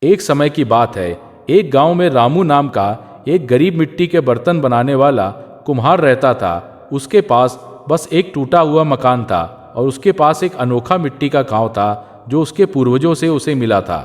एक समय की बात है, एक गांव में रामू नाम का एक गरीब मिट्टी के बर्तन बनाने वाला कुम्हार रहता था। उसके पास बस एक टूटा हुआ मकान था और उसके पास एक अनोखा मिट्टी का गांव था जो उसके पूर्वजों से उसे मिला था।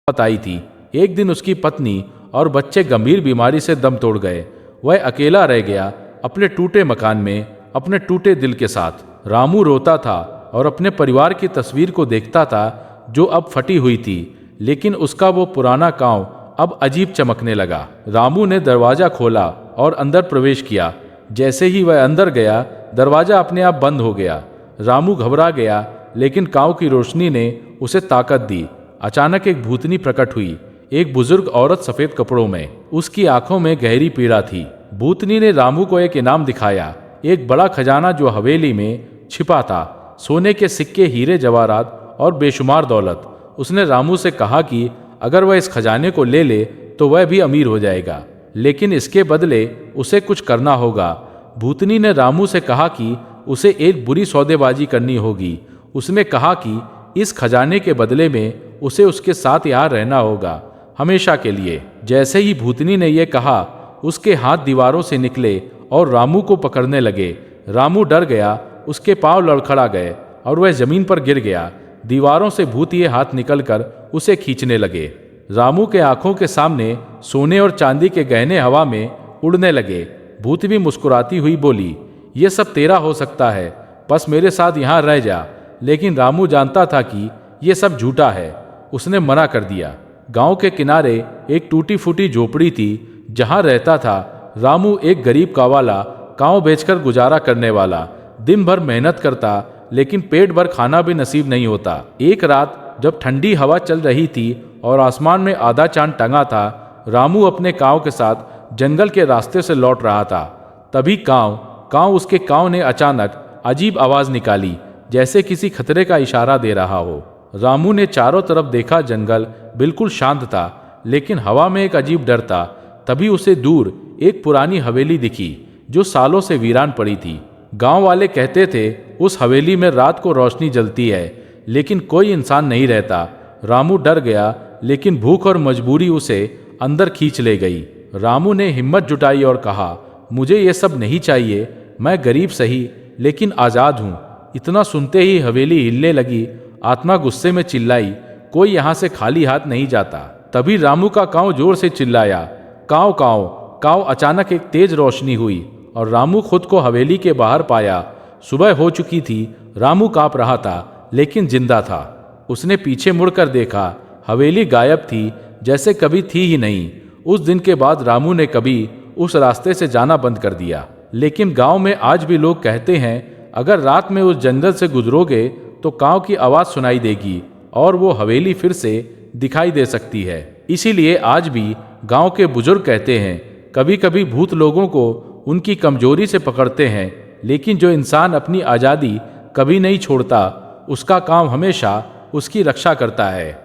बताई थी, एक दिन उसकी पत्नी और बच्चे गंभीर बीमारी से दम तोड़ गए। वह अकेला रह गया अपने टूटे मकान में, अपने टूटे दिल के साथ। रामू रोता था और अपने परिवार की तस्वीर को देखता था जो अब फटी हुई थी, लेकिन उसका वो पुराना गांव अब अजीब चमकने लगा। रामू ने दरवाजा खोला और अंदर प्रवेश किया। जैसे ही वह अंदर गया, दरवाजा अपने आप बंद हो गया। रामू घबरा गया, लेकिन गांव की रोशनी ने उसे ताकत दी। अचानक एक भूतनी प्रकट हुई, एक बुजुर्ग औरत सफेद कपड़ों में। उसकी आंखों में गहरी पीड़ा थी। भूतनी ने रामू को एक इनाम दिखाया, एक बड़ा खजाना जो हवेली में छिपा था, सोने के सिक्के, हीरे जवाहरात और बेशुमार दौलत। उसने रामू से कहा कि अगर वह इस खजाने को ले ले तो वह भी अमीर हो जाएगा, लेकिन इसके बदले उसे कुछ करना होगा। भूतनी ने रामू से कहा कि उसे एक बुरी सौदेबाजी करनी होगी। उसने कहा कि इस खजाने के बदले में उसे उसके साथ यहाँ रहना होगा, हमेशा के लिए। जैसे ही भूतनी ने यह कहा, उसके हाथ दीवारों से निकले और रामू को पकड़ने लगे। रामू डर गया, उसके पांव लड़खड़ा गए और वह जमीन पर गिर गया। दीवारों से भूतिए हाथ निकलकर उसे खींचने लगे। रामू के आंखों के सामने सोने और चांदी के गहने हवा में उड़ने लगे। भूत भी मुस्कुराती हुई बोली, ये सब तेरा हो सकता है, बस मेरे साथ यहाँ रह जा। लेकिन रामू जानता था कि ये सब झूठा है। उसने मना कर दिया। गांव के किनारे एक टूटी फूटी झोपड़ी थी जहां रहता था रामू, एक गरीब कावाला, गांव बेचकर गुजारा करने वाला। दिन भर मेहनत करता, लेकिन पेट भर खाना भी नसीब नहीं होता। एक रात जब ठंडी हवा चल रही थी और आसमान में आधा चांद टंगा था, रामू अपने कांव के साथ जंगल के रास्ते से लौट रहा था। तभी कांव उसके कांव ने अचानक अजीब आवाज निकाली, जैसे किसी खतरे का इशारा दे रहा हो। रामू ने चारों तरफ देखा, जंगल बिल्कुल शांत था, लेकिन हवा में एक अजीब डर था। तभी उसे दूर एक पुरानी हवेली दिखी जो सालों से वीरान पड़ी थी। गांव वाले कहते थे उस हवेली में रात को रोशनी जलती है, लेकिन कोई इंसान नहीं रहता। रामू डर गया, लेकिन भूख और मजबूरी उसे अंदर खींच ले गई। रामू ने हिम्मत जुटाई और कहा, मुझे ये सब नहीं चाहिए, मैं गरीब सही लेकिन आज़ाद हूँ। इतना सुनते ही हवेली हिलने लगी। आत्मा गुस्से में चिल्लाई, कोई यहाँ से खाली हाथ नहीं जाता। तभी रामू का कांव जोर से चिल्लाया, कांव कांव कांव। अचानक एक तेज रोशनी हुई और रामू खुद को हवेली के बाहर पाया। सुबह हो चुकी थी। रामू कांप रहा था, लेकिन जिंदा था। उसने पीछे मुड़कर देखा, हवेली गायब थी, जैसे कभी थी ही नहीं। उस दिन के बाद रामू ने कभी उस रास्ते से जाना बंद कर दिया। लेकिन गांव में आज भी लोग कहते हैं, अगर रात में उस जंगल से गुजरोगे तो कांव की आवाज़ सुनाई देगी और वो हवेली फिर से दिखाई दे सकती है। इसीलिए आज भी गांव के बुजुर्ग कहते हैं, कभी कभी भूत लोगों को उनकी कमजोरी से पकड़ते हैं, लेकिन जो इंसान अपनी आज़ादी कभी नहीं छोड़ता, उसका काम हमेशा उसकी रक्षा करता है।